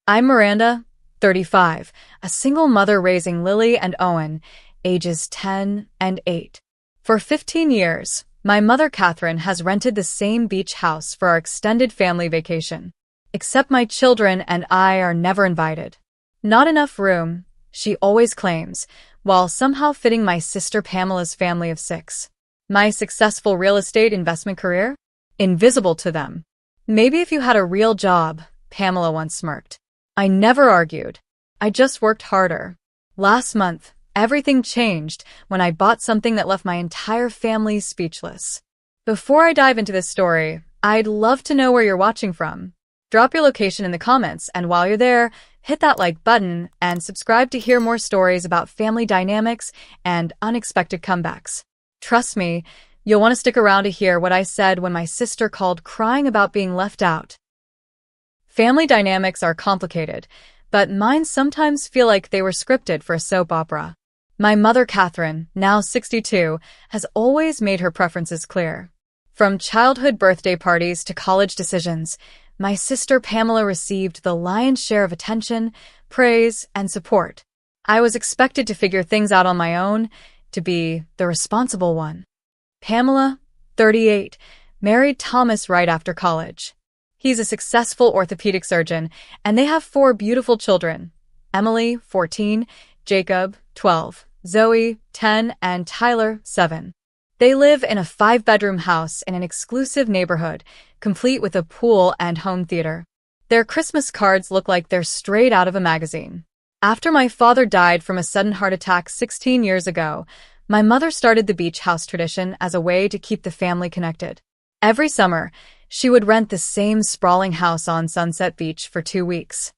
I'm Miranda, 35, a single mother raising Lily and Owen, ages 10 and 8. For 15 years, my mother Catherine has rented the same beach house for our extended family vacation. Except my children and I are never invited. Not enough room, she always claims, while somehow fitting my sister Pamela's family of 6. My successful real estate investment career? Invisible to them. Maybe if you had a real job, Pamela once smirked. I never argued. I just worked harder. Last month, everything changed when I bought something that left my entire family speechless. Before I dive into this story, I'd love to know where you're watching from. Drop your location in the comments, and while you're there, hit that like button and subscribe to hear more stories about family dynamics and unexpected comebacks. Trust me, you'll want to stick around to hear what I said when my sister called crying about being left out. Family dynamics are complicated, but mine sometimes feel like they were scripted for a soap opera. My mother Catherine, now 62, has always made her preferences clear. From childhood birthday parties to college decisions, my sister Pamela received the lion's share of attention, praise, and support. I was expected to figure things out on my own, to be the responsible one. Pamela, 38, married Thomas right after college. He's a successful orthopedic surgeon, and they have 4 beautiful children: Emily, 14, Jacob, 12, Zoe, 10, and Tyler, 7. They live in a 5-bedroom house in an exclusive neighborhood, complete with a pool and home theater. Their Christmas cards look like they're straight out of a magazine. After my father died from a sudden heart attack 16 years ago, my mother started the beach house tradition as a way to keep the family connected. Every summer, she would rent the same sprawling house on Sunset Beach for 2 weeks.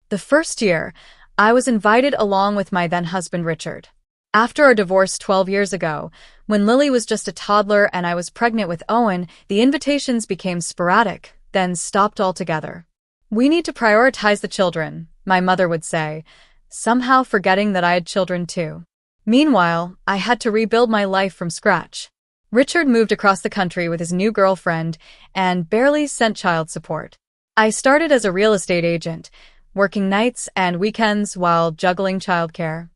The first year, I was invited along with my then-husband Richard. After our divorce 12 years ago, when Lily was just a toddler and I was pregnant with Owen, the invitations became sporadic, then stopped altogether. We need to prioritize the children, my mother would say, somehow forgetting that I had children too. Meanwhile, I had to rebuild my life from scratch. Richard moved across the country with his new girlfriend and barely sent child support. I started as a real estate agent, working nights and weekends while juggling childcare.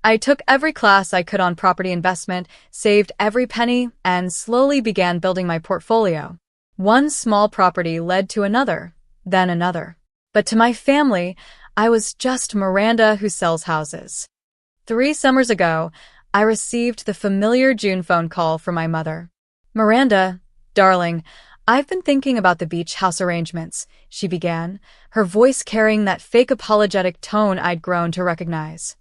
I took every class I could on property investment, saved every penny, and slowly began building my portfolio. One small property led to another, then another. But to my family, I was just Miranda who sells houses. 3 summers ago, I received the familiar June phone call from my mother. "Miranda, darling, I've been thinking about the beach house arrangements," she began, her voice carrying that fake apologetic tone I'd grown to recognize.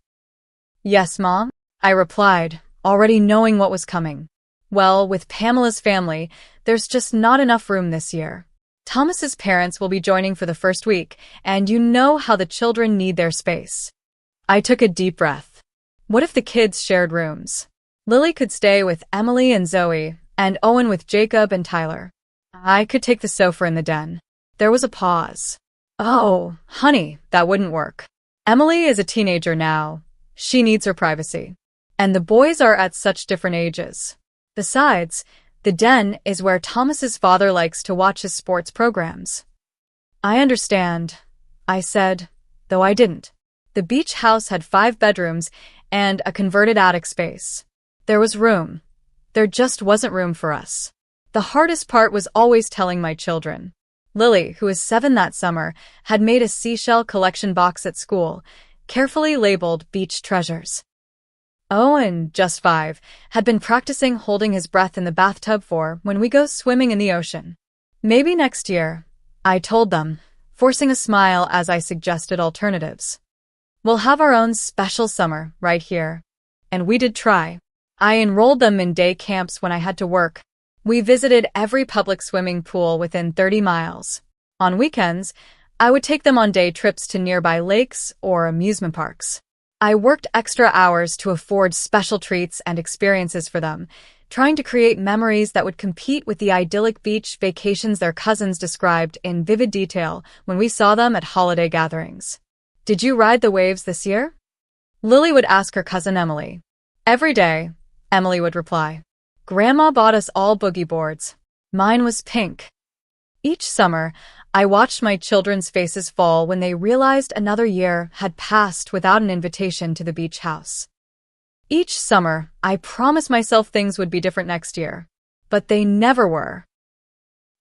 "Yes, Mom," I replied, already knowing what was coming. "Well, with Pamela's family, there's just not enough room this year. Thomas's parents will be joining for the first week, and you know how the children need their space." I took a deep breath. What if the kids shared rooms? Lily could stay with Emily and Zoe, and Owen with Jacob and Tyler. I could take the sofa in the den. There was a pause. "Oh, honey, that wouldn't work. Emily is a teenager now. She needs her privacy. And the boys are at such different ages. Besides, the den is where Thomas's father likes to watch his sports programs." "I understand," I said, though I didn't. The beach house had 5 bedrooms and a converted attic space. There was room. There just wasn't room for us. The hardest part was always telling my children. Lily, who was 7 that summer, had made a seashell collection box at school, carefully labeled Beach Treasures. Owen, just 5, had been practicing holding his breath in the bathtub for when we go swimming in the ocean. "Maybe next year," I told them, forcing a smile as I suggested alternatives. "We'll have our own special summer right here." And we did try. I enrolled them in day camps when I had to work. We visited every public swimming pool within 30 miles. On weekends, I would take them on day trips to nearby lakes or amusement parks. I worked extra hours to afford special treats and experiences for them, trying to create memories that would compete with the idyllic beach vacations their cousins described in vivid detail when we saw them at holiday gatherings. "Did you ride the waves this year?" Lily would ask her cousin Emily. "Every day," Emily would reply. "Grandma bought us all boogie boards. Mine was pink." Each summer, I watched my children's faces fall when they realized another year had passed without an invitation to the beach house. Each summer, I promised myself things would be different next year, but they never were.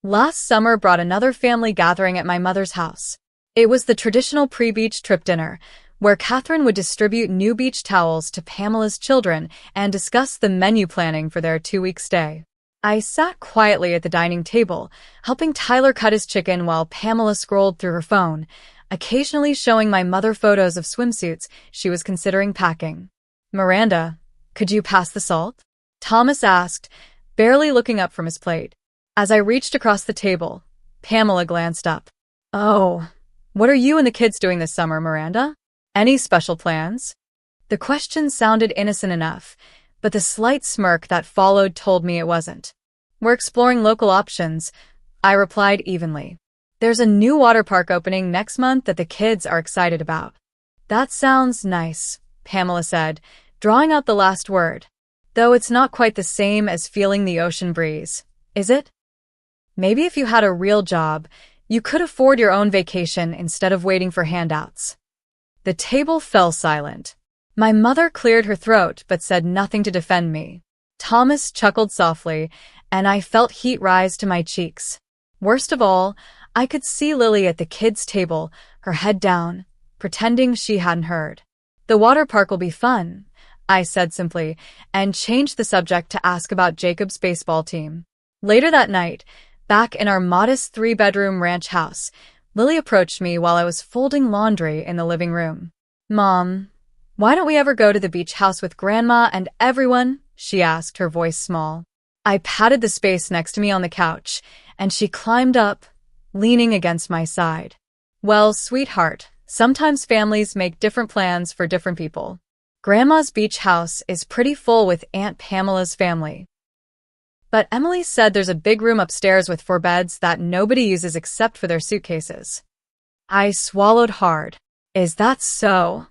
Last summer brought another family gathering at my mother's house. It was the traditional pre-beach trip dinner, where Catherine would distribute new beach towels to Pamela's children and discuss the menu planning for their 2-week stay. I sat quietly at the dining table, helping Tyler cut his chicken while Pamela scrolled through her phone, occasionally showing my mother photos of swimsuits she was considering packing. "Miranda, could you pass the salt?" Thomas asked, barely looking up from his plate. As I reached across the table, Pamela glanced up. "Oh, what are you and the kids doing this summer, Miranda? Any special plans?" The question sounded innocent enough, but the slight smirk that followed told me it wasn't. "We're exploring local options," I replied evenly. "There's a new water park opening next month that the kids are excited about." "That sounds nice," Pamela said, drawing out the last word. "Though it's not quite the same as feeling the ocean breeze, is it? Maybe if you had a real job, you could afford your own vacation instead of waiting for handouts." The table fell silent. My mother cleared her throat but said nothing to defend me. Thomas chuckled softly, and I felt heat rise to my cheeks. Worst of all, I could see Lily at the kids' table, her head down, pretending she hadn't heard. "The water park will be fun," I said simply, and changed the subject to ask about Jacob's baseball team. Later that night, back in our modest 3-bedroom ranch house, Lily approached me while I was folding laundry in the living room. "Mom, why don't we ever go to the beach house with Grandma and everyone?" she asked, her voice small. I patted the space next to me on the couch, and she climbed up, leaning against my side. "Well, sweetheart, sometimes families make different plans for different people. Grandma's beach house is pretty full with Aunt Pamela's family. But Emily said there's a big room upstairs with 4 beds that nobody uses except for their suitcases." I swallowed hard. "Is that so?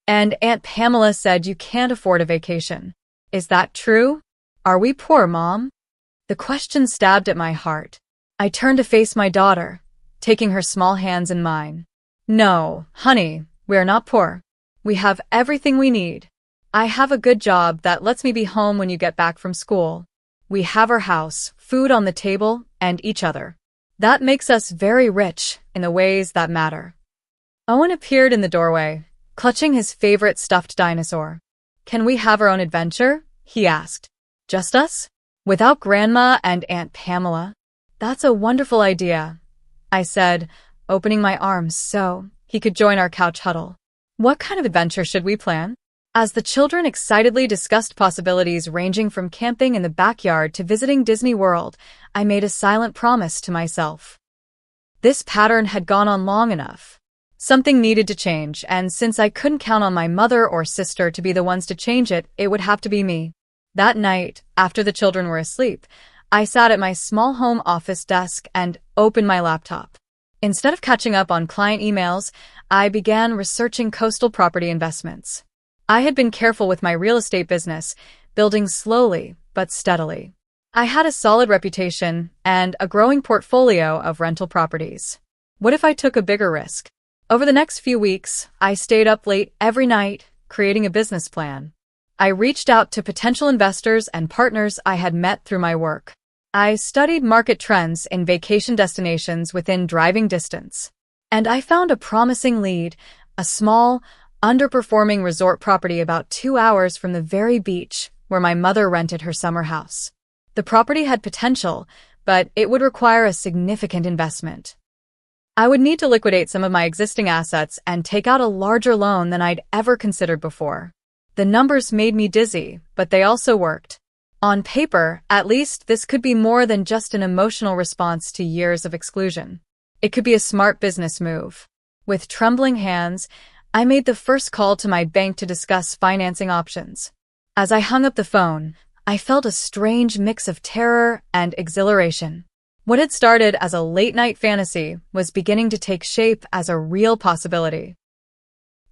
And Aunt Pamela said you can't afford a vacation. Is that true? Are we poor, Mom?" The question stabbed at my heart. I turned to face my daughter, taking her small hands in mine. "No, honey, we're not poor. We have everything we need. I have a good job that lets me be home when you get back from school. We have our house, food on the table, and each other. That makes us very rich in the ways that matter." Owen appeared in the doorway, clutching his favorite stuffed dinosaur. "Can we have our own adventure?" he asked. "Just us? Without Grandma and Aunt Pamela?" "That's a wonderful idea," I said, opening my arms so he could join our couch huddle. "What kind of adventure should we plan?" As the children excitedly discussed possibilities ranging from camping in the backyard to visiting Disney World, I made a silent promise to myself. This pattern had gone on long enough. Something needed to change, and since I couldn't count on my mother or sister to be the ones to change it, it would have to be me. That night, after the children were asleep, I sat at my small home office desk and opened my laptop. Instead of catching up on client emails, I began researching coastal property investments. I had been careful with my real estate business, building slowly but steadily. I had a solid reputation and a growing portfolio of rental properties. What if I took a bigger risk? Over the next few weeks, I stayed up late every night, creating a business plan. I reached out to potential investors and partners I had met through my work. I studied market trends in vacation destinations within driving distance. And I found a promising lead, a small, underperforming resort property about 2 hours from the very beach where my mother rented her summer house. The property had potential, but it would require a significant investment. I would need to liquidate some of my existing assets and take out a larger loan than I'd ever considered before. The numbers made me dizzy, but they also worked. On paper, at least, this could be more than just an emotional response to years of exclusion. It could be a smart business move. With trembling hands, I made the first call to my bank to discuss financing options. As I hung up the phone, I felt a strange mix of terror and exhilaration. What had started as a late-night fantasy was beginning to take shape as a real possibility.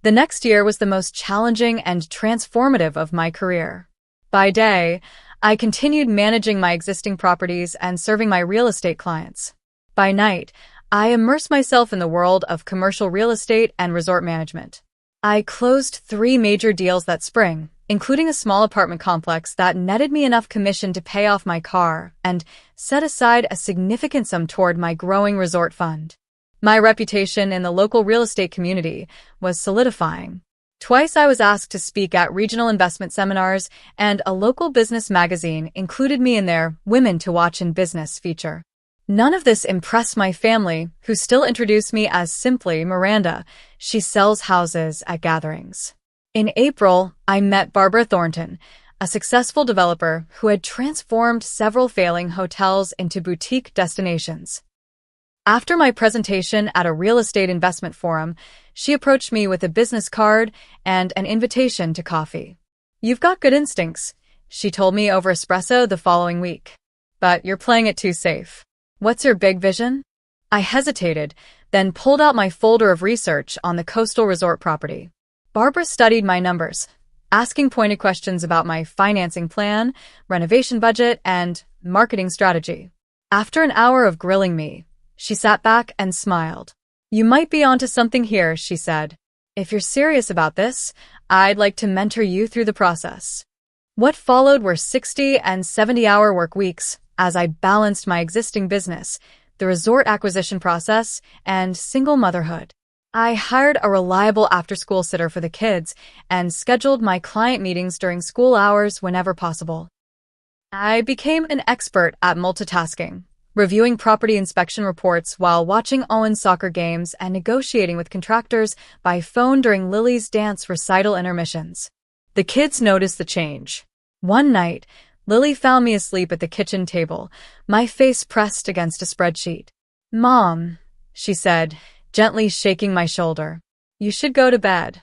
The next year was the most challenging and transformative of my career. By day, I continued managing my existing properties and serving my real estate clients. By night, I immersed myself in the world of commercial real estate and resort management. I closed 3 major deals that spring, including a small apartment complex that netted me enough commission to pay off my car and set aside a significant sum toward my growing resort fund. My reputation in the local real estate community was solidifying. Twice I was asked to speak at regional investment seminars, and a local business magazine included me in their Women to Watch in Business feature. None of this impressed my family, who still introduced me as simply Miranda. She sells houses at gatherings. In April, I met Barbara Thornton, a successful developer who had transformed several failing hotels into boutique destinations. After my presentation at a real estate investment forum, she approached me with a business card and an invitation to coffee. "You've got good instincts," she told me over espresso the following week. "But you're playing it too safe. What's your big vision?" I hesitated, then pulled out my folder of research on the coastal resort property. Barbara studied my numbers, asking pointed questions about my financing plan, renovation budget, and marketing strategy. After an hour of grilling me, she sat back and smiled. "You might be onto something here," she said. "If you're serious about this, I'd like to mentor you through the process." What followed were 60 and 70-hour work weeks as I balanced my existing business, the resort acquisition process, and single motherhood. I hired a reliable after-school sitter for the kids and scheduled my client meetings during school hours whenever possible. I became an expert at multitasking, reviewing property inspection reports while watching Owen's soccer games and negotiating with contractors by phone during Lily's dance recital intermissions. The kids noticed the change. One night, Lily found me asleep at the kitchen table, my face pressed against a spreadsheet. "Mom," she said, gently shaking my shoulder, "you should go to bed."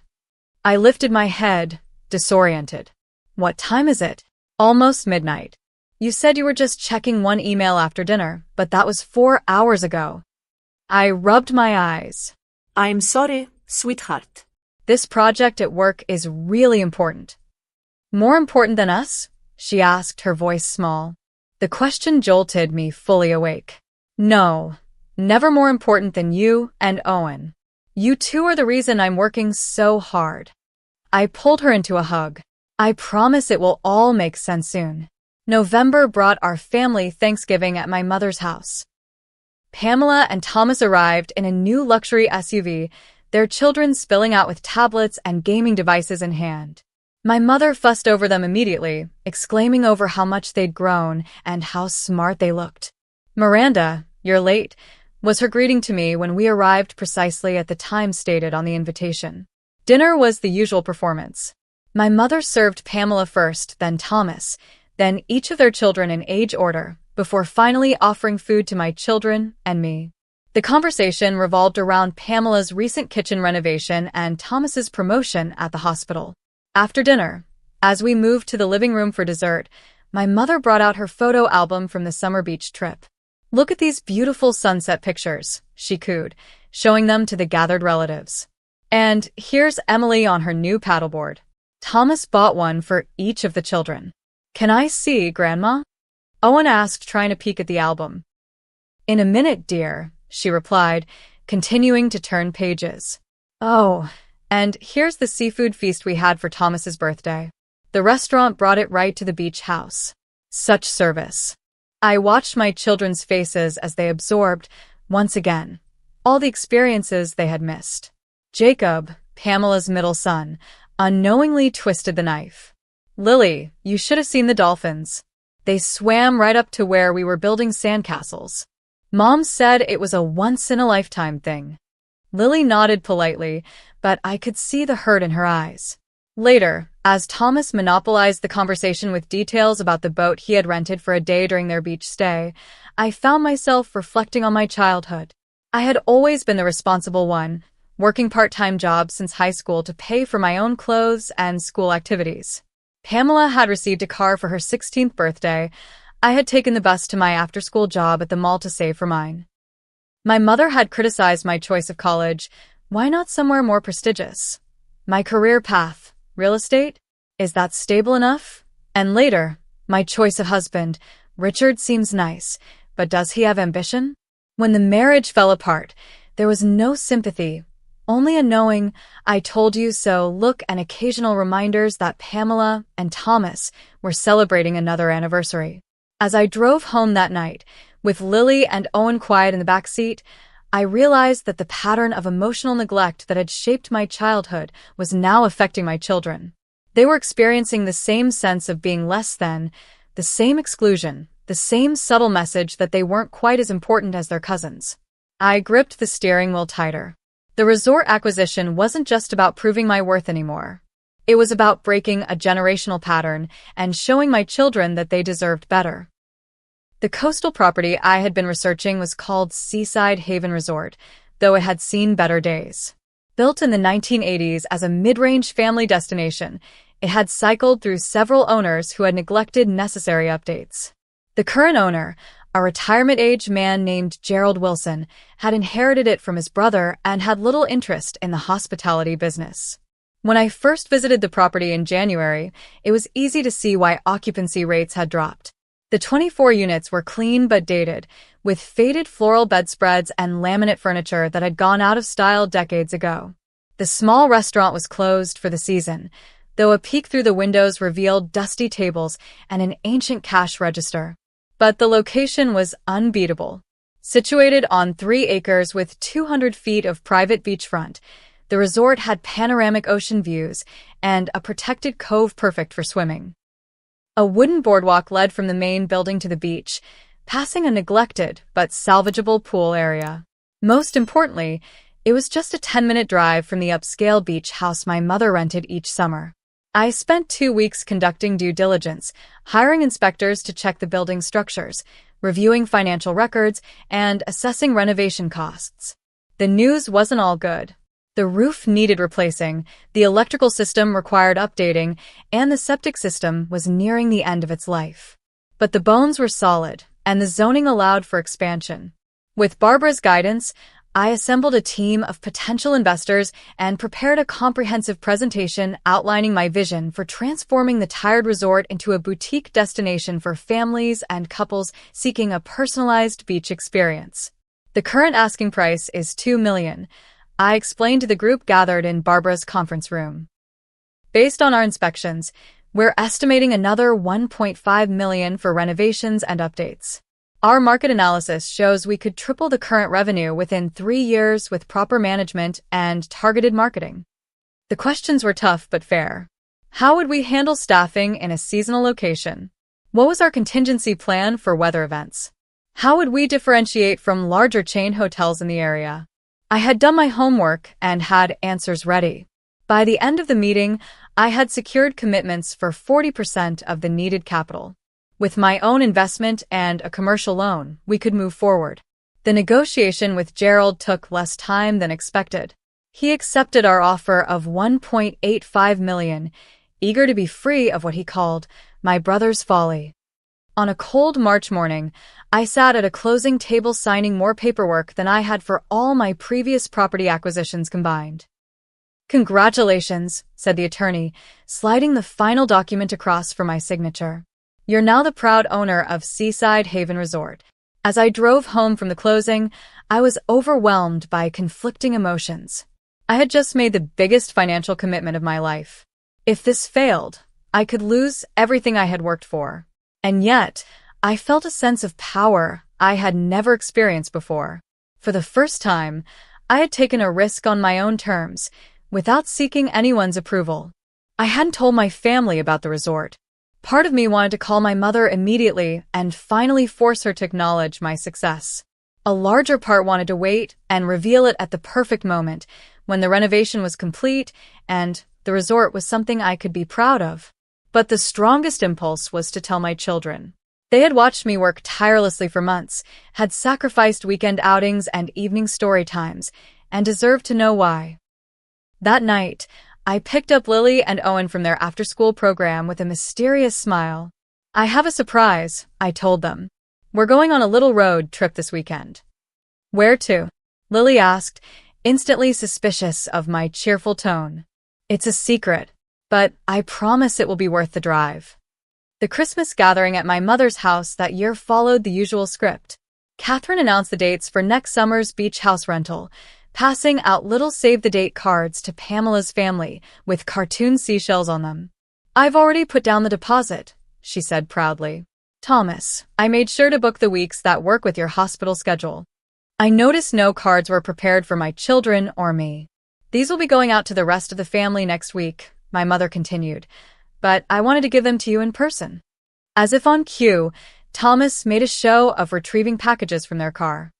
I lifted my head, disoriented. "What time is it?" "Almost midnight. You said you were just checking one email after dinner, but that was 4 hours ago." I rubbed my eyes. "I'm sorry, sweetheart." "This project at work is really important." "More important than us?" she asked, her voice small. The question jolted me fully awake. "No, never more important than you and Owen. You two are the reason I'm working so hard." I pulled her into a hug. "I promise it will all make sense soon." November brought our family Thanksgiving at my mother's house. Pamela and Thomas arrived in a new luxury SUV, their children spilling out with tablets and gaming devices in hand. My mother fussed over them immediately, exclaiming over how much they'd grown and how smart they looked. "Miranda, you're late," was her greeting to me when we arrived precisely at the time stated on the invitation. Dinner was the usual performance. My mother served Pamela first, then Thomas, then each of their children in age order, before finally offering food to my children and me. The conversation revolved around Pamela's recent kitchen renovation and Thomas's promotion at the hospital. After dinner, as we moved to the living room for dessert, my mother brought out her photo album from the summer beach trip. "Look at these beautiful sunset pictures," she cooed, showing them to the gathered relatives. "And here's Emily on her new paddleboard. Thomas bought one for each of the children." "Can I see, Grandma?" Owen asked, trying to peek at the album. "In a minute, dear," she replied, continuing to turn pages. "Oh, and here's the seafood feast we had for Thomas's birthday. The restaurant brought it right to the beach house. Such service." I watched my children's faces as they absorbed, once again, all the experiences they had missed. Jacob, Pamela's middle son, unknowingly twisted the knife. "Lily, you should have seen the dolphins. They swam right up to where we were building sandcastles. Mom said it was a once-in-a-lifetime thing." Lily nodded politely, but I could see the hurt in her eyes. Later, as Thomas monopolized the conversation with details about the boat he had rented for a day during their beach stay, I found myself reflecting on my childhood. I had always been the responsible one, working part-time jobs since high school to pay for my own clothes and school activities. Pamela had received a car for her 16th birthday. I had taken the bus to my after-school job at the mall to save for mine. My mother had criticized my choice of college. Why not somewhere more prestigious? My career path, real estate? Is that stable enough? And later, my choice of husband. Richard seems nice, but does he have ambition? When the marriage fell apart, there was no sympathy, only a knowing, "I told you so" look and occasional reminders that Pamela and Thomas were celebrating another anniversary. As I drove home that night, with Lily and Owen quiet in the back seat, I realized that the pattern of emotional neglect that had shaped my childhood was now affecting my children. They were experiencing the same sense of being less than, the same exclusion, the same subtle message that they weren't quite as important as their cousins. I gripped the steering wheel tighter. The resort acquisition wasn't just about proving my worth anymore. It was about breaking a generational pattern and showing my children that they deserved better. The coastal property I had been researching was called Seaside Haven Resort, though it had seen better days. Built in the 1980s as a mid-range family destination, it had cycled through several owners who had neglected necessary updates. The current owner, a retirement-age man named Gerald Wilson, had inherited it from his brother and had little interest in the hospitality business. When I first visited the property in January, it was easy to see why occupancy rates had dropped. The 24 units were clean but dated, with faded floral bedspreads and laminate furniture that had gone out of style decades ago. The small restaurant was closed for the season, though a peek through the windows revealed dusty tables and an ancient cash register. But the location was unbeatable. Situated on 3 acres with 200 feet of private beachfront, the resort had panoramic ocean views and a protected cove perfect for swimming. A wooden boardwalk led from the main building to the beach, passing a neglected but salvageable pool area. Most importantly, it was just a 10-minute drive from the upscale beach house my mother rented each summer. I spent 2 weeks conducting due diligence, hiring inspectors to check the building's structures, reviewing financial records, and assessing renovation costs. The news wasn't all good. The roof needed replacing, the electrical system required updating, and the septic system was nearing the end of its life. But the bones were solid, and the zoning allowed for expansion. With Barbara's guidance, I assembled a team of potential investors and prepared a comprehensive presentation outlining my vision for transforming the tired resort into a boutique destination for families and couples seeking a personalized beach experience. The current asking price is $2 million. I explained to the group gathered in Barbara's conference room. Based on our inspections, we're estimating another $1.5 million for renovations and updates. Our market analysis shows we could triple the current revenue within 3 years with proper management and targeted marketing. The questions were tough but fair. How would we handle staffing in a seasonal location? What was our contingency plan for weather events? How would we differentiate from larger chain hotels in the area? I had done my homework and had answers ready. By the end of the meeting, I had secured commitments for 40% of the needed capital. With my own investment and a commercial loan, we could move forward. The negotiation with Gerald took less time than expected. He accepted our offer of $1.85 million, eager to be free of what he called my brother's folly. On a cold March morning, I sat at a closing table signing more paperwork than I had for all my previous property acquisitions combined. "Congratulations," said the attorney, sliding the final document across for my signature. "You're now the proud owner of Seaside Haven Resort." As I drove home from the closing, I was overwhelmed by conflicting emotions. I had just made the biggest financial commitment of my life. If this failed, I could lose everything I had worked for. And yet, I felt a sense of power I had never experienced before. For the first time, I had taken a risk on my own terms, without seeking anyone's approval. I hadn't told my family about the resort. Part of me wanted to call my mother immediately and finally force her to acknowledge my success. A larger part wanted to wait and reveal it at the perfect moment, when the renovation was complete and the resort was something I could be proud of. But the strongest impulse was to tell my children. They had watched me work tirelessly for months, had sacrificed weekend outings and evening story times, and deserved to know why. That night, I picked up Lily and Owen from their after-school program with a mysterious smile. "I have a surprise," I told them. "We're going on a little road trip this weekend." "Where to?" Lily asked, instantly suspicious of my cheerful tone. "It's a secret, but I promise it will be worth the drive." The Christmas gathering at my mother's house that year followed the usual script. Catherine announced the dates for next summer's beach house rental, passing out little save-the-date cards to Pamela's family with cartoon seashells on them. "I've already put down the deposit," she said proudly. "Thomas, I made sure to book the weeks that work with your hospital schedule." I noticed no cards were prepared for my children or me. "These will be going out to the rest of the family next week," my mother continued, "but I wanted to give them to you in person." As if on cue, Thomas made a show of retrieving packages from their car.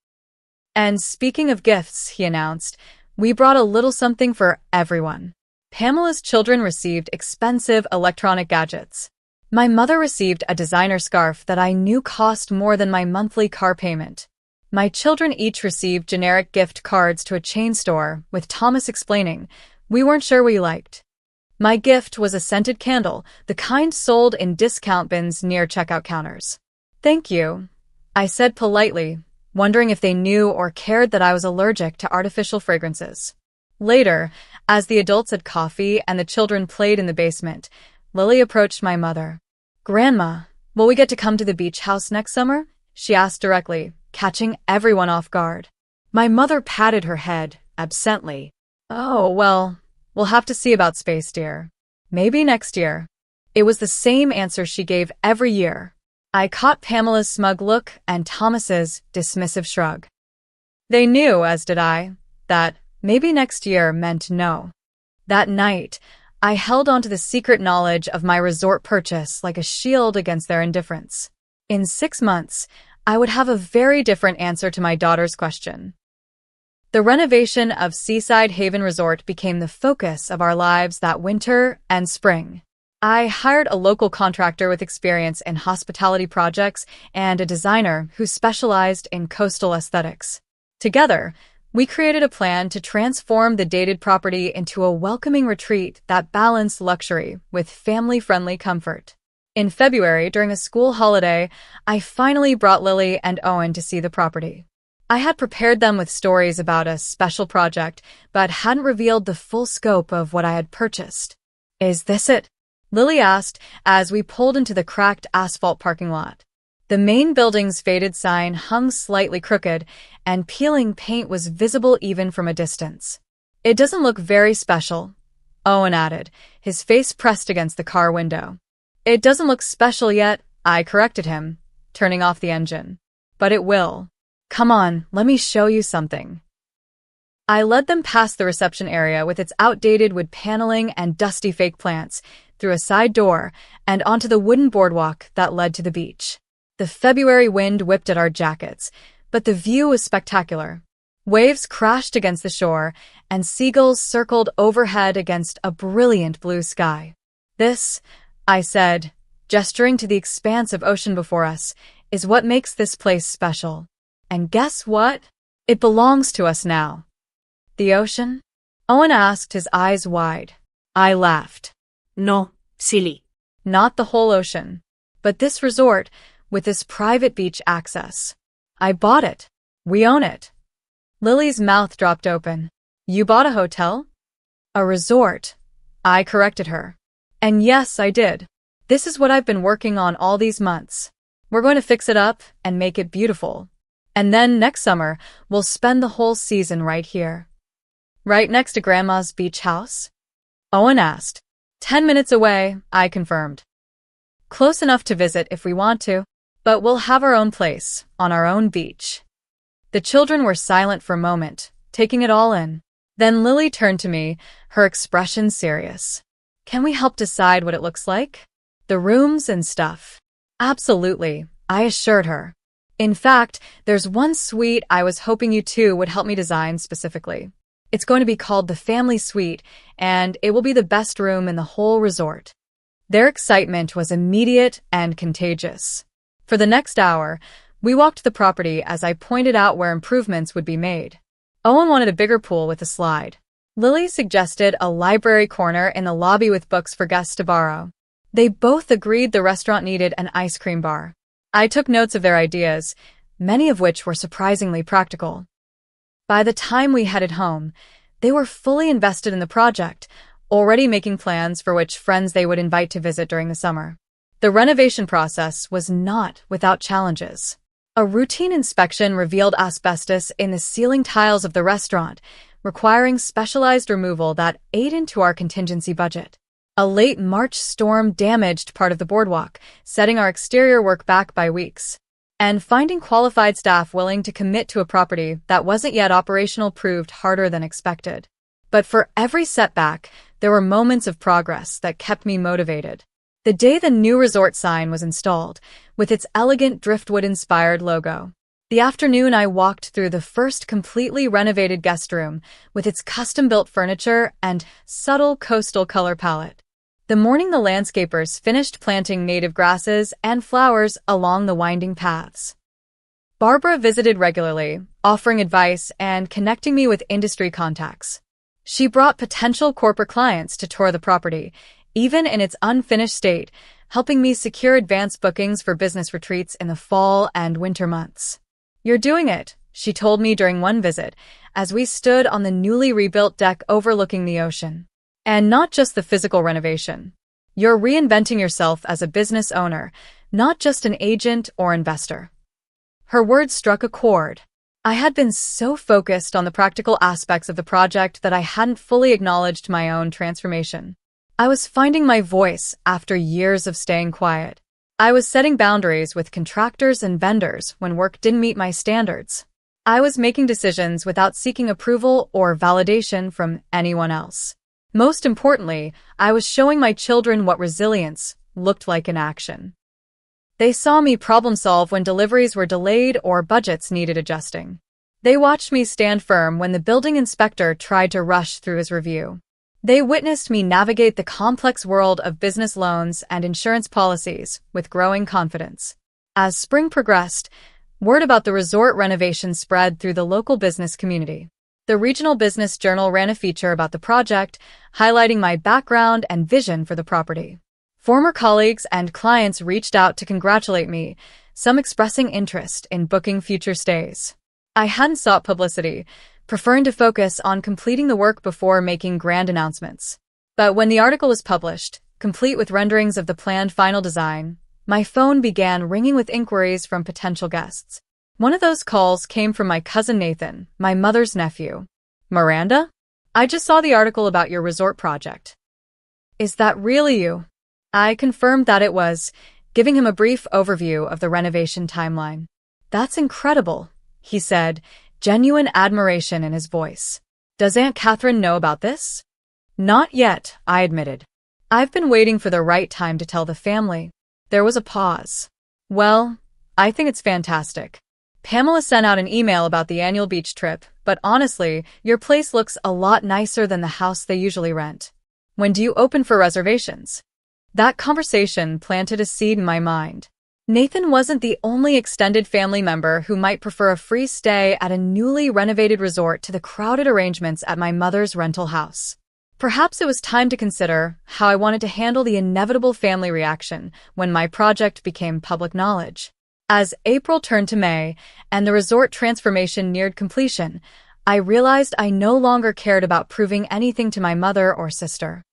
"And speaking of gifts," he announced, "we brought a little something for everyone." Pamela's children received expensive electronic gadgets. My mother received a designer scarf that I knew cost more than my monthly car payment. My children each received generic gift cards to a chain store, with Thomas explaining, "We weren't sure what you liked." My gift was a scented candle, the kind sold in discount bins near checkout counters. "Thank you," I said politely, wondering if they knew or cared that I was allergic to artificial fragrances. Later, as the adults had coffee and the children played in the basement, Lily approached my mother. "Grandma, will we get to come to the beach house next summer?" she asked directly, catching everyone off guard. My mother patted her head, absently. "Oh, well, we'll have to see about space, dear. Maybe next year." It was the same answer she gave every year. I caught Pamela's smug look and Thomas's dismissive shrug. They knew, as did I, that maybe next year meant no. That night, I held on to the secret knowledge of my resort purchase like a shield against their indifference. In 6 months, I would have a very different answer to my daughter's question. The renovation of Seaside Haven Resort became the focus of our lives that winter and spring. I hired a local contractor with experience in hospitality projects and a designer who specialized in coastal aesthetics. Together, we created a plan to transform the dated property into a welcoming retreat that balanced luxury with family-friendly comfort. In February, during a school holiday, I finally brought Lily and Owen to see the property. I had prepared them with stories about a special project, but hadn't revealed the full scope of what I had purchased. "Is this it?" Lily asked as we pulled into the cracked asphalt parking lot. The main building's faded sign hung slightly crooked, and peeling paint was visible even from a distance. "It doesn't look very special," Owen added, his face pressed against the car window. "It doesn't look special yet," I corrected him, turning off the engine. "But it will. Come on, let me show you something." I led them past the reception area with its outdated wood paneling and dusty fake plants, through a side door, and onto the wooden boardwalk that led to the beach. The February wind whipped at our jackets, but the view was spectacular. Waves crashed against the shore, and seagulls circled overhead against a brilliant blue sky. "This," I said, gesturing to the expanse of ocean before us, "is what makes this place special. And guess what? It belongs to us now." "The ocean?" Owen asked, his eyes wide. I laughed. No, silly. "Not the whole ocean, but this resort, with this private beach access. I bought it. We own it." Lily's mouth dropped open. "You bought a hotel?" "A resort," I corrected her. "And yes, I did. This is what I've been working on all these months. We're going to fix it up and make it beautiful. And then next summer, we'll spend the whole season right here." "Right next to Grandma's beach house?" Owen asked. 10 minutes away, I confirmed. "Close enough to visit if we want to, but we'll have our own place, on our own beach." The children were silent for a moment, taking it all in. Then Lily turned to me, her expression serious. "Can we help decide what it looks like? The rooms and stuff?" "Absolutely," I assured her. "In fact, there's one suite I was hoping you two would help me design specifically. It's going to be called the Family Suite, and it will be the best room in the whole resort." Their excitement was immediate and contagious. For the next hour, we walked the property as I pointed out where improvements would be made. Owen wanted a bigger pool with a slide. Lily suggested a library corner in the lobby with books for guests to borrow. They both agreed the restaurant needed an ice cream bar. I took notes of their ideas, many of which were surprisingly practical. By the time we headed home, they were fully invested in the project, already making plans for which friends they would invite to visit during the summer. The renovation process was not without challenges. A routine inspection revealed asbestos in the ceiling tiles of the restaurant, requiring specialized removal that ate into our contingency budget. A late March storm damaged part of the boardwalk, setting our exterior work back by weeks. And finding qualified staff willing to commit to a property that wasn't yet operational proved harder than expected. But for every setback, there were moments of progress that kept me motivated. The day the new resort sign was installed, with its elegant driftwood-inspired logo. The afternoon I walked through the first completely renovated guest room, with its custom-built furniture and subtle coastal color palette. The morning the landscapers finished planting native grasses and flowers along the winding paths. Barbara visited regularly, offering advice and connecting me with industry contacts. She brought potential corporate clients to tour the property, even in its unfinished state, helping me secure advance bookings for business retreats in the fall and winter months. "You're doing it," she told me during one visit, as we stood on the newly rebuilt deck overlooking the ocean. "And not just the physical renovation. You're reinventing yourself as a business owner, not just an agent or investor." Her words struck a chord. I had been so focused on the practical aspects of the project that I hadn't fully acknowledged my own transformation. I was finding my voice after years of staying quiet. I was setting boundaries with contractors and vendors when work didn't meet my standards. I was making decisions without seeking approval or validation from anyone else. Most importantly, I was showing my children what resilience looked like in action. They saw me problem solve when deliveries were delayed or budgets needed adjusting. They watched me stand firm when the building inspector tried to rush through his review. They witnessed me navigate the complex world of business loans and insurance policies with growing confidence. As spring progressed, word about the resort renovation spread through the local business community. The Regional Business Journal ran a feature about the project, highlighting my background and vision for the property. Former colleagues and clients reached out to congratulate me, some expressing interest in booking future stays. I hadn't sought publicity, preferring to focus on completing the work before making grand announcements. But when the article was published, complete with renderings of the planned final design, my phone began ringing with inquiries from potential guests. One of those calls came from my cousin Nathan, my mother's nephew. "Miranda? I just saw the article about your resort project. Is that really you?" I confirmed that it was, giving him a brief overview of the renovation timeline. "That's incredible," he said, genuine admiration in his voice. "Does Aunt Catherine know about this?" "Not yet," I admitted. "I've been waiting for the right time to tell the family." There was a pause. "Well, I think it's fantastic. Pamela sent out an email about the annual beach trip, but honestly, your place looks a lot nicer than the house they usually rent. When do you open for reservations?" That conversation planted a seed in my mind. Nathan wasn't the only extended family member who might prefer a free stay at a newly renovated resort to the crowded arrangements at my mother's rental house. Perhaps it was time to consider how I wanted to handle the inevitable family reaction when my project became public knowledge. As April turned to May and the resort transformation neared completion, I realized I no longer cared about proving anything to my mother or sister.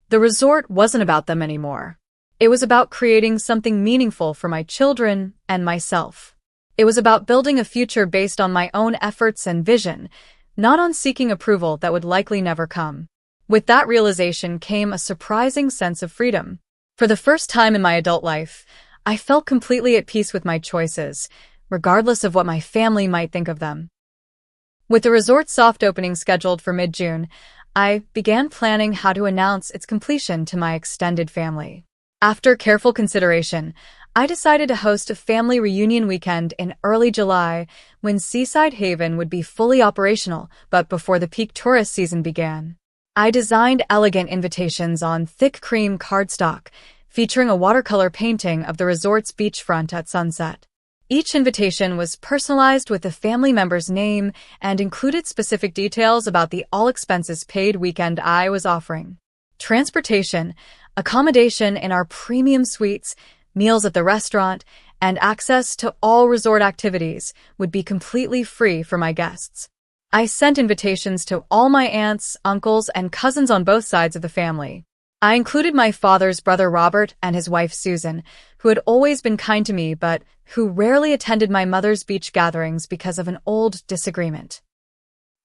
The resort wasn't about them anymore. It was about creating something meaningful for my children and myself. It was about building a future based on my own efforts and vision, not on seeking approval that would likely never come. With that realization came a surprising sense of freedom. For the first time in my adult life, I felt completely at peace with my choices, regardless of what my family might think of them. With the resort's soft opening scheduled for mid-June, I began planning how to announce its completion to my extended family. After careful consideration, I decided to host a family reunion weekend in early July when Seaside Haven would be fully operational, but before the peak tourist season began. I designed elegant invitations on thick cream cardstock, featuring a watercolor painting of the resort's beachfront at sunset. Each invitation was personalized with the family member's name and included specific details about the all-expenses-paid weekend I was offering. Transportation, accommodation in our premium suites, meals at the restaurant, and access to all resort activities would be completely free for my guests. I sent invitations to all my aunts, uncles, and cousins on both sides of the family. I included my father's brother Robert and his wife Susan, who had always been kind to me but who rarely attended my mother's beach gatherings because of an old disagreement.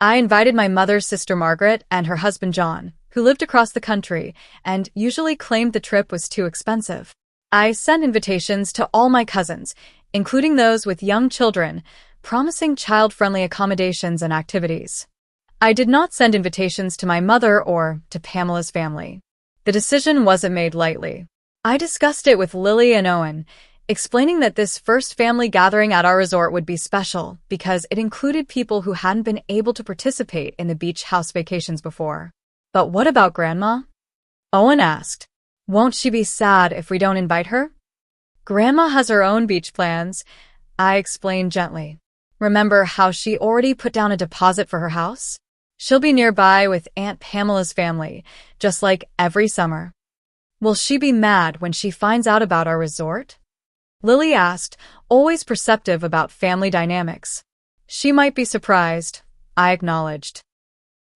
I invited my mother's sister Margaret and her husband John, who lived across the country and usually claimed the trip was too expensive. I sent invitations to all my cousins, including those with young children, promising child-friendly accommodations and activities. I did not send invitations to my mother or to Pamela's family. The decision wasn't made lightly. I discussed it with Lily and Owen, explaining that this first family gathering at our resort would be special because it included people who hadn't been able to participate in the beach house vacations before. But what about Grandma? Owen asked. Won't she be sad if we don't invite her? Grandma has her own beach plans, I explained gently. Remember how she already put down a deposit for her house? She'll be nearby with Aunt Pamela's family, just like every summer. Will she be mad when she finds out about our resort? Lily asked, always perceptive about family dynamics. She might be surprised, I acknowledged.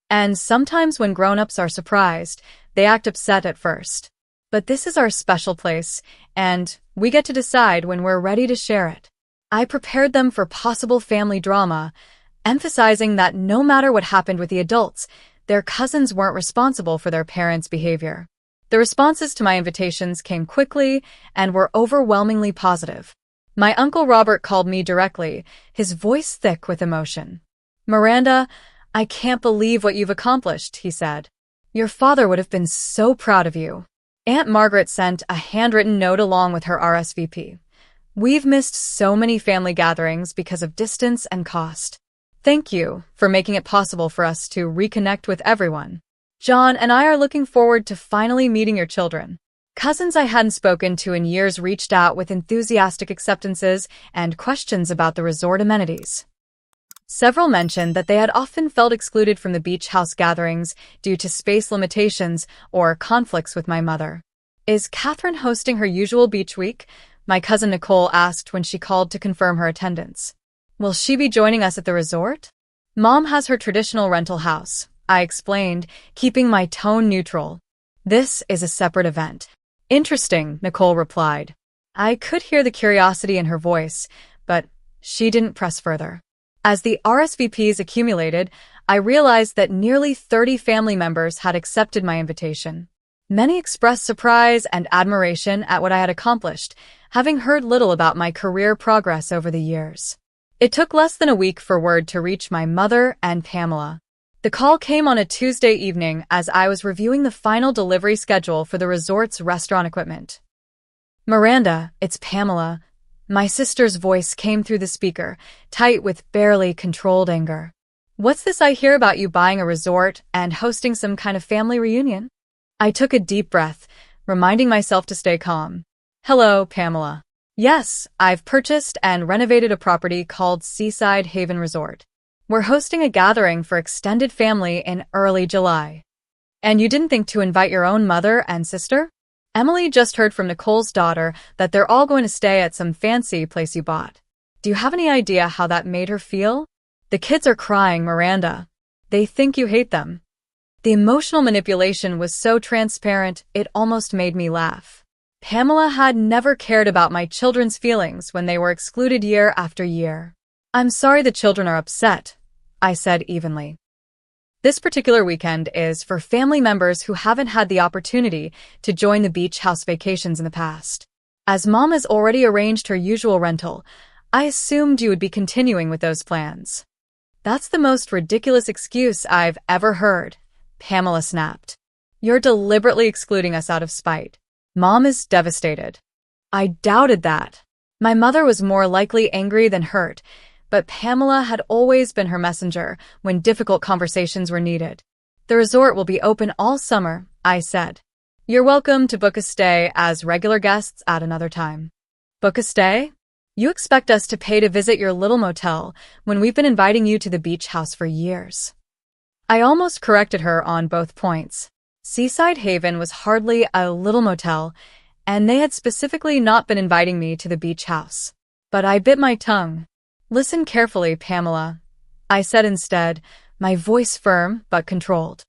And sometimes when grown-ups are surprised, they act upset at first. But this is our special place, and we get to decide when we're ready to share it. I prepared them for possible family drama, emphasizing that no matter what happened with the adults, their cousins weren't responsible for their parents' behavior. The responses to my invitations came quickly and were overwhelmingly positive. My Uncle Robert called me directly, his voice thick with emotion. Miranda, I can't believe what you've accomplished, he said. Your father would have been so proud of you. Aunt Margaret sent a handwritten note along with her RSVP. We've missed so many family gatherings because of distance and cost. Thank you for making it possible for us to reconnect with everyone. John and I are looking forward to finally meeting your children. Cousins I hadn't spoken to in years reached out with enthusiastic acceptances and questions about the resort amenities. Several mentioned that they had often felt excluded from the beach house gatherings due to space limitations or conflicts with my mother. Is Catherine hosting her usual beach week? My cousin Nicole asked when she called to confirm her attendance. Will she be joining us at the resort? Mom has her traditional rental house, I explained, keeping my tone neutral. This is a separate event. Interesting, Nicole replied. I could hear the curiosity in her voice, but she didn't press further. As the RSVPs accumulated, I realized that nearly 30 family members had accepted my invitation. Many expressed surprise and admiration at what I had accomplished, having heard little about my career progress over the years. It took less than a week for word to reach my mother and Pamela. The call came on a Tuesday evening as I was reviewing the final delivery schedule for the resort's restaurant equipment. Miranda, it's Pamela. My sister's voice came through the speaker, tight with barely controlled anger. What's this I hear about you buying a resort and hosting some kind of family reunion? I took a deep breath, reminding myself to stay calm. Hello, Pamela. Yes, I've purchased and renovated a property called Seaside Haven Resort. We're hosting a gathering for extended family in early July. And you didn't think to invite your own mother and sister? Emily just heard from Nicole's daughter that they're all going to stay at some fancy place you bought. Do you have any idea how that made her feel? The kids are crying, Miranda. They think you hate them. The emotional manipulation was so transparent, it almost made me laugh. Pamela had never cared about my children's feelings when they were excluded year after year. I'm sorry the children are upset, I said evenly. This particular weekend is for family members who haven't had the opportunity to join the beach house vacations in the past. As Mom has already arranged her usual rental, I assumed you would be continuing with those plans. That's the most ridiculous excuse I've ever heard, Pamela snapped. You're deliberately excluding us out of spite. Mom is devastated. I doubted that. My mother was more likely angry than hurt, but Pamela had always been her messenger when difficult conversations were needed. The resort will be open all summer, I said. You're welcome to book a stay as regular guests at another time. Book a stay? You expect us to pay to visit your little motel when we've been inviting you to the beach house for years. I almost corrected her on both points. Seaside Haven was hardly a little motel, and they had specifically not been inviting me to the beach house. But I bit my tongue. Listen carefully, Pamela, I said instead, my voice firm but controlled.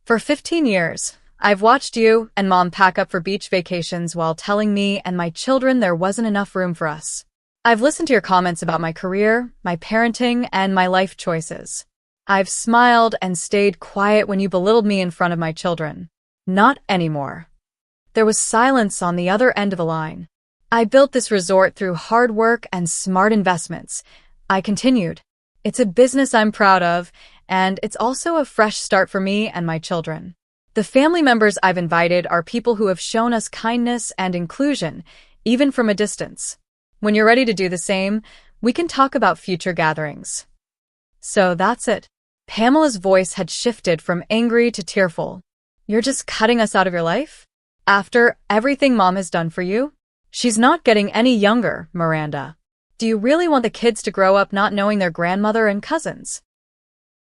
For 15 years, I've watched you and Mom pack up for beach vacations while telling me and my children there wasn't enough room for us. I've listened to your comments about my career, my parenting, and my life choices. I've smiled and stayed quiet when you belittled me in front of my children. Not anymore. There was silence on the other end of the line. I built this resort through hard work and smart investments. I continued. It's a business I'm proud of, and it's also a fresh start for me and my children. The family members I've invited are people who have shown us kindness and inclusion, even from a distance. When you're ready to do the same, we can talk about future gatherings. So that's it. Pamela's voice had shifted from angry to tearful. You're just cutting us out of your life? After everything Mom has done for you? She's not getting any younger, Miranda. Do you really want the kids to grow up not knowing their grandmother and cousins?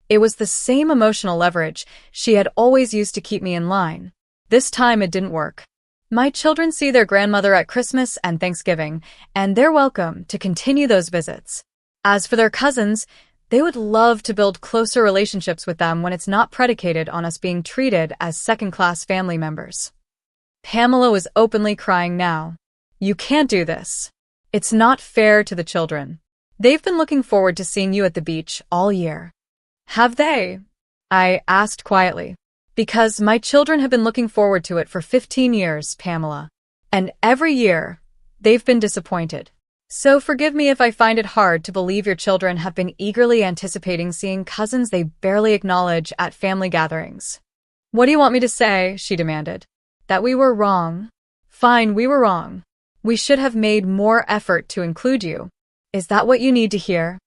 It was the same emotional leverage she had always used to keep me in line. This time it didn't work. My children see their grandmother at Christmas and Thanksgiving, and they're welcome to continue those visits. As for their cousins, they would love to build closer relationships with them when it's not predicated on us being treated as second-class family members. Pamela was openly crying now. You can't do this. It's not fair to the children. They've been looking forward to seeing you at the beach all year. Have they? I asked quietly. Because my children have been looking forward to it for 15 years, Pamela. And every year, they've been disappointed. So forgive me if I find it hard to believe your children have been eagerly anticipating seeing cousins they barely acknowledge at family gatherings. What do you want me to say? She demanded. That we were wrong. Fine, we were wrong. We should have made more effort to include you. Is that what you need to hear?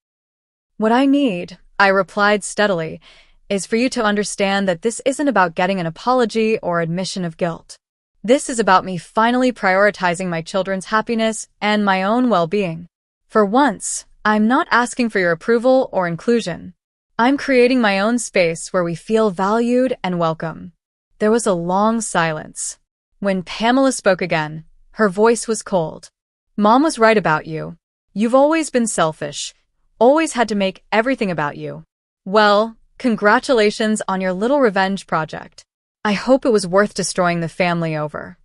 What I need, I replied steadily, is for you to understand that this isn't about getting an apology or admission of guilt. This is about me finally prioritizing my children's happiness and my own well-being. For once, I'm not asking for your approval or inclusion. I'm creating my own space where we feel valued and welcome. There was a long silence. When Pamela spoke again, her voice was cold. Mom was right about you. You've always been selfish. Always had to make everything about you. Well, congratulations on your little revenge project. I hope it was worth destroying the family over.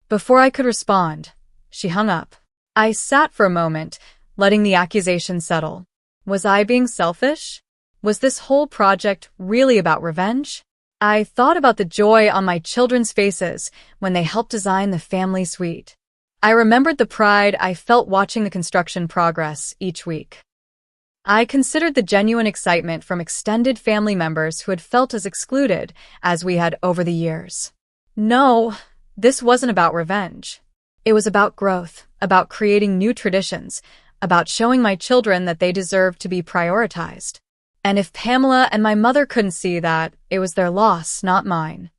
Before I could respond, she hung up. I sat for a moment, letting the accusation settle. Was I being selfish? Was this whole project really about revenge? I thought about the joy on my children's faces when they helped design the family suite. I remembered the pride I felt watching the construction progress each week. I considered the genuine excitement from extended family members who had felt as excluded as we had over the years. No, this wasn't about revenge. It was about growth, about creating new traditions, about showing my children that they deserved to be prioritized. And if Pamela and my mother couldn't see that, it was their loss, not mine.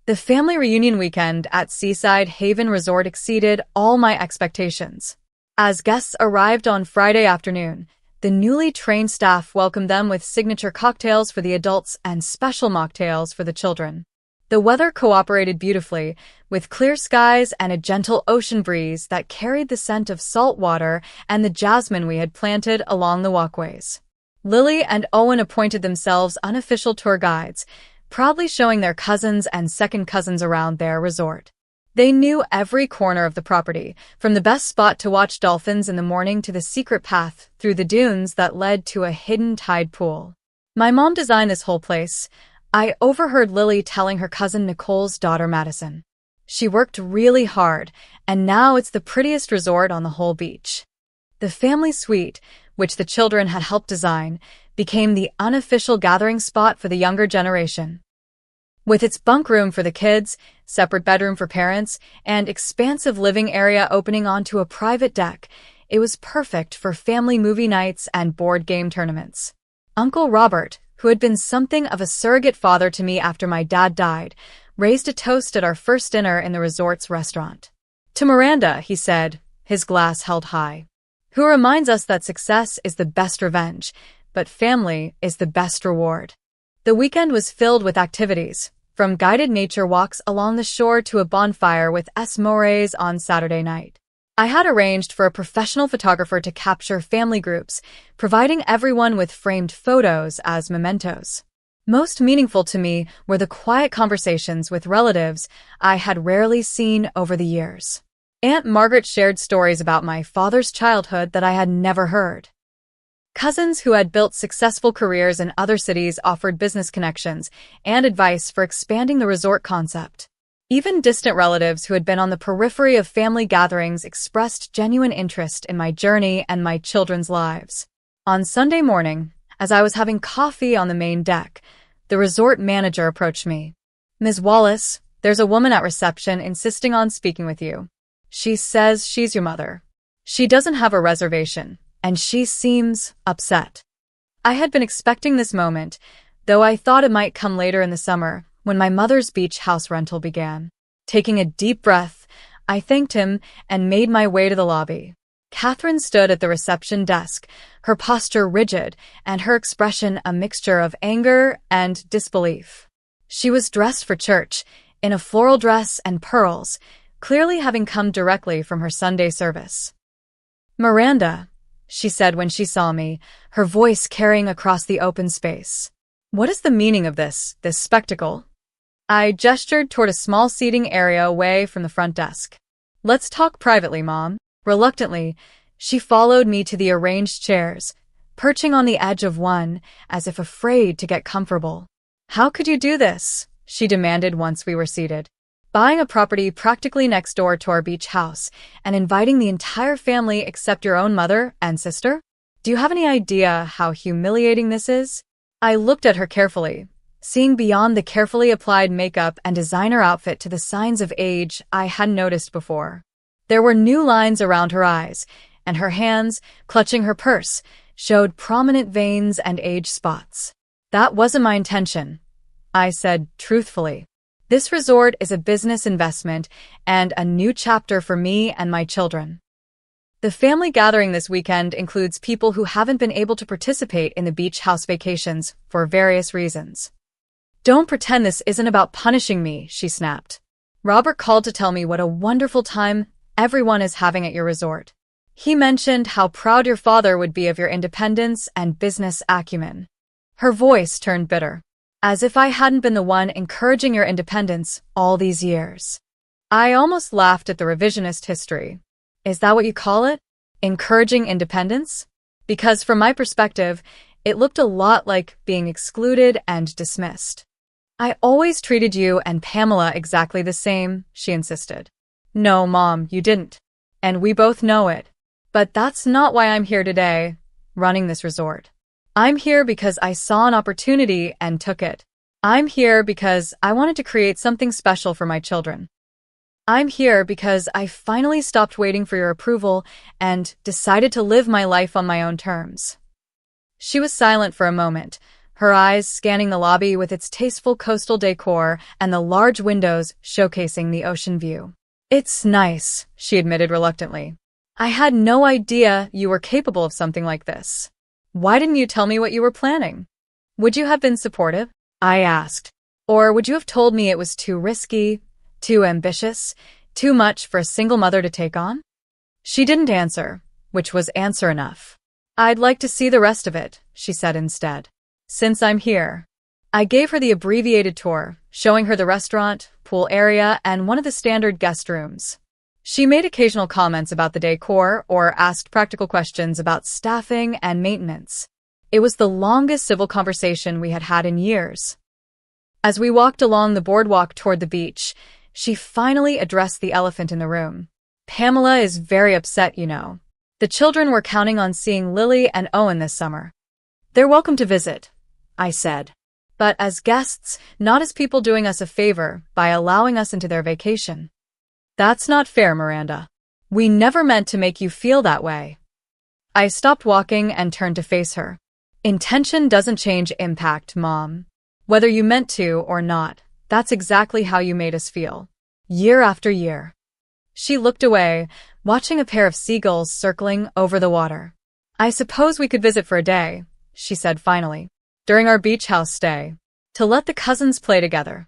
The family reunion weekend at Seaside Haven Resort exceeded all my expectations. As guests arrived on Friday afternoon, the newly trained staff welcomed them with signature cocktails for the adults and special mocktails for the children. The weather cooperated beautifully, with clear skies and a gentle ocean breeze that carried the scent of salt water and the jasmine we had planted along the walkways. Lily and Owen appointed themselves unofficial tour guides, proudly showing their cousins and second cousins around their resort. They knew every corner of the property, from the best spot to watch dolphins in the morning to the secret path through the dunes that led to a hidden tide pool. My mom designed this whole place. I overheard Lily telling her cousin Nicole's daughter Madison. She worked really hard, and now it's the prettiest resort on the whole beach. The family suite, which the children had helped design, became the unofficial gathering spot for the younger generation. With its bunk room for the kids, separate bedroom for parents, and expansive living area opening onto a private deck, it was perfect for family movie nights and board game tournaments. Uncle Robert, who had been something of a surrogate father to me after my dad died, raised a toast at our first dinner in the resort's restaurant. To Miranda, he said, his glass held high, who reminds us that success is the best revenge, but family is the best reward. The weekend was filled with activities, from guided nature walks along the shore to a bonfire with s'mores on Saturday night. I had arranged for a professional photographer to capture family groups, providing everyone with framed photos as mementos. Most meaningful to me were the quiet conversations with relatives I had rarely seen over the years. Aunt Margaret shared stories about my father's childhood that I had never heard. Cousins who had built successful careers in other cities offered business connections and advice for expanding the resort concept. Even distant relatives who had been on the periphery of family gatherings expressed genuine interest in my journey and my children's lives. On Sunday morning, as I was having coffee on the main deck, the resort manager approached me. "Ms. Wallace, there's a woman at reception insisting on speaking with you. She says she's your mother. She doesn't have a reservation, and she seems upset." I had been expecting this moment, though I thought it might come later in the summer when my mother's beach house rental began. Taking a deep breath, I thanked him and made my way to the lobby. Catherine stood at the reception desk, her posture rigid and her expression a mixture of anger and disbelief. She was dressed for church, in a floral dress and pearls, clearly having come directly from her Sunday service. "Miranda," she said when she saw me, her voice carrying across the open space. "What is the meaning of this spectacle?" I gestured toward a small seating area away from the front desk. "Let's talk privately, Mom." Reluctantly, she followed me to the arranged chairs, perching on the edge of one, as if afraid to get comfortable. "How could you do this?" she demanded once we were seated. "Buying a property practically next door to our beach house and inviting the entire family except your own mother and sister? Do you have any idea how humiliating this is?" I looked at her carefully, seeing beyond the carefully applied makeup and designer outfit to the signs of age I hadn't noticed before. There were new lines around her eyes, and her hands, clutching her purse, showed prominent veins and age spots. "That wasn't my intention," I said truthfully. "This resort is a business investment and a new chapter for me and my children." The family gathering this weekend includes people who haven't been able to participate in the beach house vacations for various reasons. "Don't pretend this isn't about punishing me," she snapped. "Robert called to tell me what a wonderful time everyone is having at your resort. He mentioned how proud your father would be of your independence and business acumen." Her voice turned bitter. "As if I hadn't been the one encouraging your independence all these years." I almost laughed at the revisionist history. Is that what you call it? Encouraging independence? Because from my perspective, it looked a lot like being excluded and dismissed. "I always treated you and Pamela exactly the same," she insisted. "No, Mom, you didn't. And we both know it. But that's not why I'm here today, running this resort. I'm here because I saw an opportunity and took it. I'm here because I wanted to create something special for my children. I'm here because I finally stopped waiting for your approval and decided to live my life on my own terms." She was silent for a moment, her eyes scanning the lobby with its tasteful coastal decor and the large windows showcasing the ocean view. "It's nice," she admitted reluctantly. "I had no idea you were capable of something like this. Why didn't you tell me what you were planning? Would you have been supportive?" I asked. "Or would you have told me it was too risky, too ambitious, too much for a single mother to take on?" She didn't answer, which was answer enough. "I'd like to see the rest of it," she said instead. "Since I'm here." I gave her the abbreviated tour, showing her the restaurant, pool area, and one of the standard guest rooms. She made occasional comments about the decor or asked practical questions about staffing and maintenance. It was the longest civil conversation we had had in years. As we walked along the boardwalk toward the beach, she finally addressed the elephant in the room. "Pamela is very upset, you know. The children were counting on seeing Lily and Owen this summer." "They're welcome to visit," I said. "But as guests, not as people doing us a favor by allowing us into their vacation." "That's not fair, Miranda. We never meant to make you feel that way." I stopped walking and turned to face her. "Intention doesn't change impact, Mom. Whether you meant to or not, that's exactly how you made us feel. Year after year." She looked away, watching a pair of seagulls circling over the water. "I suppose we could visit for a day," she said finally, "during our beach house stay, to let the cousins play together."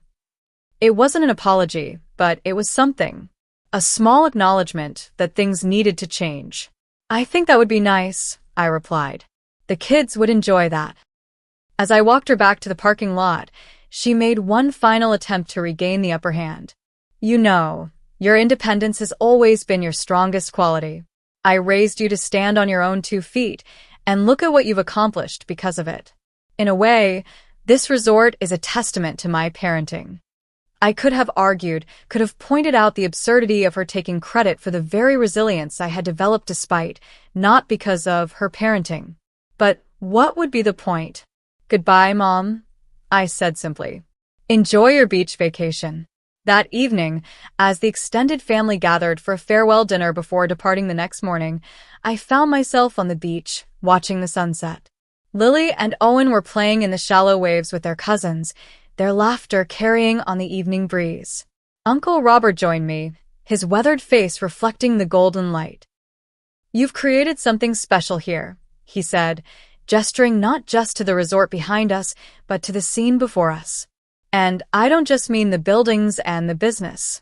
It wasn't an apology, but it was something. A small acknowledgement that things needed to change. "I think that would be nice," I replied. "The kids would enjoy that." As I walked her back to the parking lot, she made one final attempt to regain the upper hand. You know, your independence has always been your strongest quality. I raised you to stand on your own 2 feet, and look at what you've accomplished because of it. In a way, this resort is a testament to my parenting. I could have argued, could have pointed out the absurdity of her taking credit for the very resilience I had developed despite, not because of her parenting. But what would be the point? Goodbye, Mom, I said simply. Enjoy your beach vacation. That evening, as the extended family gathered for a farewell dinner before departing the next morning, I found myself on the beach, watching the sunset. Lily and Owen were playing in the shallow waves with their cousins, their laughter carrying on the evening breeze. Uncle Robert joined me, his weathered face reflecting the golden light. You've created something special here, he said, gesturing not just to the resort behind us, but to the scene before us. And I don't just mean the buildings and the business.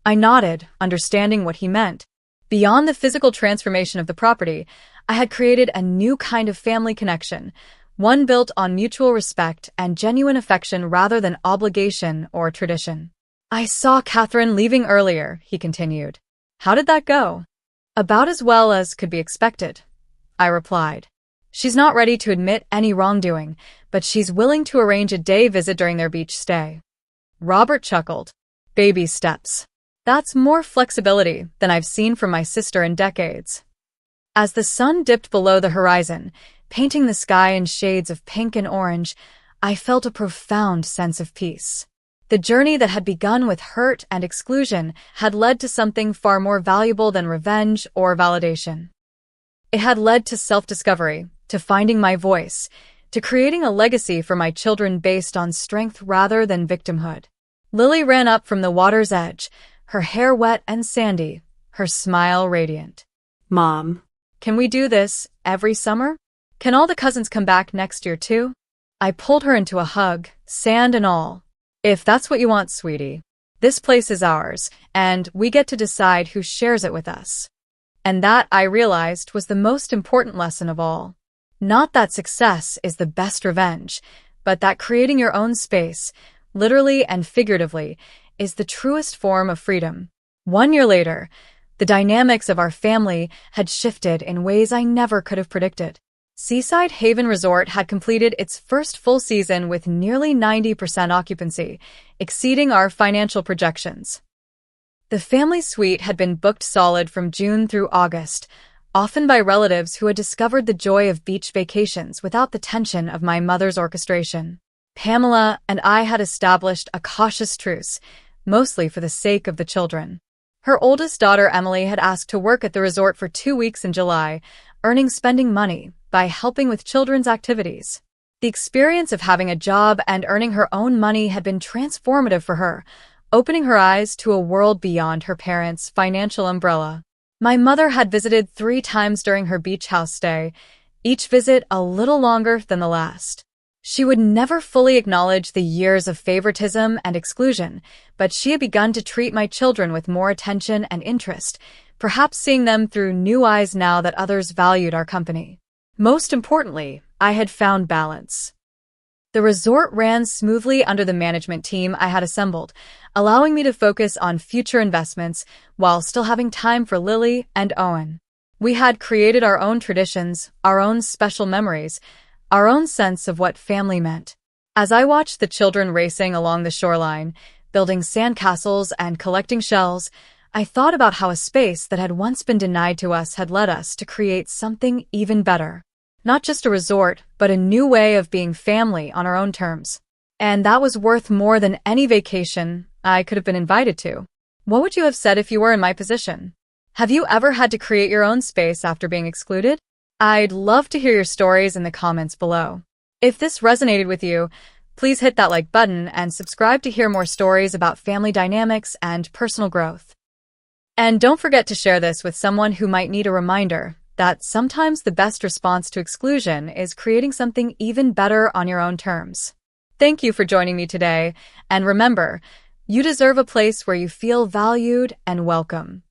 I nodded, understanding what he meant. Beyond the physical transformation of the property, I had created a new kind of family connection, one built on mutual respect and genuine affection rather than obligation or tradition. I saw Catherine leaving earlier, he continued. How did that go? About as well as could be expected, I replied. She's not ready to admit any wrongdoing, but she's willing to arrange a day visit during their beach stay. Robert chuckled. Baby steps. That's more flexibility than I've seen from my sister in decades. As the sun dipped below the horizon, painting the sky in shades of pink and orange, I felt a profound sense of peace. The journey that had begun with hurt and exclusion had led to something far more valuable than revenge or validation. It had led to self-discovery, to finding my voice, to creating a legacy for my children based on strength rather than victimhood. Lily ran up from the water's edge, her hair wet and sandy, her smile radiant. Mom. Can we do this every summer? Can all the cousins come back next year too? I pulled her into a hug, sand and all. If that's what you want, sweetie. This place is ours, and we get to decide who shares it with us. And that, I realized, was the most important lesson of all. Not that success is the best revenge, but that creating your own space, literally and figuratively, is the truest form of freedom. 1 year later, the dynamics of our family had shifted in ways I never could have predicted. Seaside Haven Resort had completed its first full season with nearly 90% occupancy, exceeding our financial projections. The family suite had been booked solid from June through August, often by relatives who had discovered the joy of beach vacations without the tension of my mother's orchestration. Pamela and I had established a cautious truce, mostly for the sake of the children. Her oldest daughter, Emily, had asked to work at the resort for 2 weeks in July, earning spending money by helping with children's activities. The experience of having a job and earning her own money had been transformative for her, opening her eyes to a world beyond her parents' financial umbrella. My mother had visited 3 times during her beach house stay, each visit a little longer than the last. She would never fully acknowledge the years of favoritism and exclusion, but she had begun to treat my children with more attention and interest, perhaps seeing them through new eyes now that others valued our company. Most importantly, I had found balance. The resort ran smoothly under the management team I had assembled, allowing me to focus on future investments while still having time for Lily and Owen. We had created our own traditions, our own special memories, our own sense of what family meant. As I watched the children racing along the shoreline, building sandcastles and collecting shells, I thought about how a space that had once been denied to us had led us to create something even better. Not just a resort, but a new way of being family on our own terms. And that was worth more than any vacation I could have been invited to. What would you have said if you were in my position? Have you ever had to create your own space after being excluded? I'd love to hear your stories in the comments below. If this resonated with you, please hit that like button and subscribe to hear more stories about family dynamics and personal growth. And don't forget to share this with someone who might need a reminder that sometimes the best response to exclusion is creating something even better on your own terms. Thank you for joining me today, and remember, you deserve a place where you feel valued and welcome.